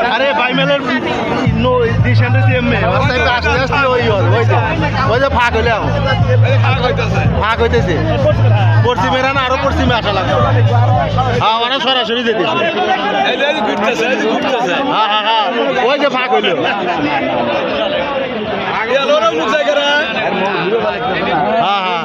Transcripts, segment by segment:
अरे भाई मेले नो दिशा ने टीम में और साइड आस आस ওই যে ভাগ হইলো ভাগ হইতেছে পশ্চিমে না আরো পশ্চিমে আসা লাগবে হ্যাঁ ওরা সরাসরি যেতেছে এই যে ঘুরতেছে হ্যাঁ হ্যাঁ হ্যাঁ ওই যে ভাগ হইলো আগে আলোরা মুখ জায়গা রে হ্যাঁ হ্যাঁ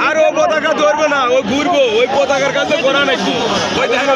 আর ও পতাকা ধরবে না ও ঘুরবো ওই পতাকার কাছে করা নাকি ওই দেখেন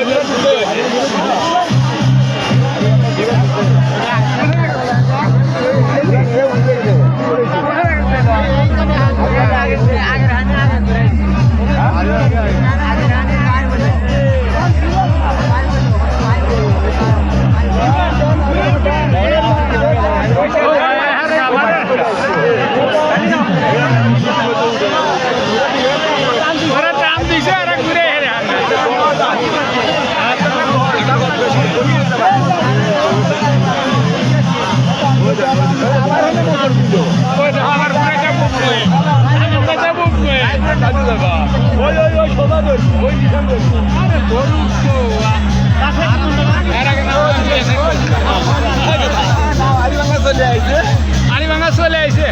আলিভাঙ্গা চলে আইছে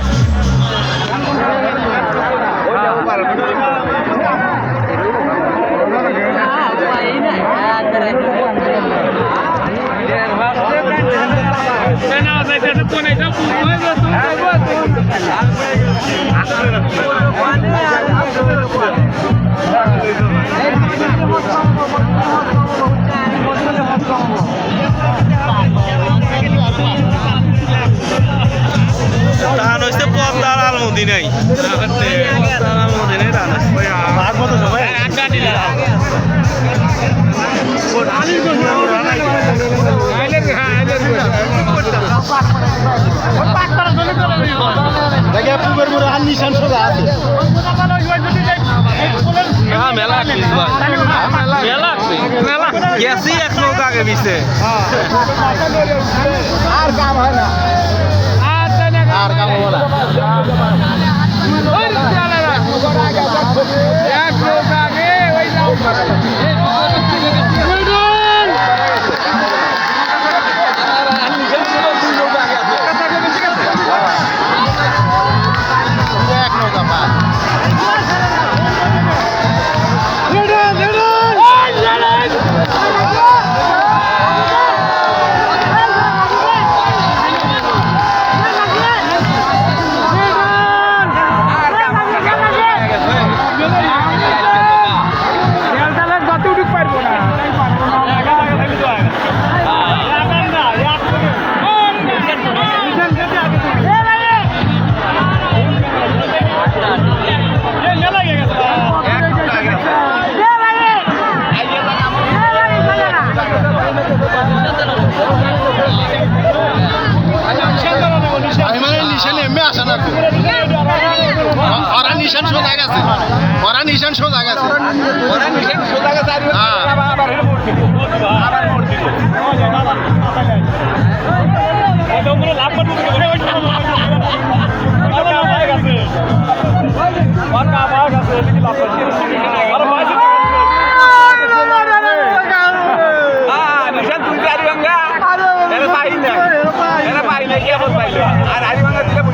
ধান হচ্ছে পদ্মার আলমদি নেই আলমদি নেই ধান নিশান সোজা আছে মেলা মেলা মেলা গেছি এক নৌকা আগে পিছে আর কাম হয় না আর কাম হবে না এক নৌকা আগে ওই নিশান সোজা গেছে ওরা নিশান সোজা গেছে আর আরিভাঙ্গা দিলে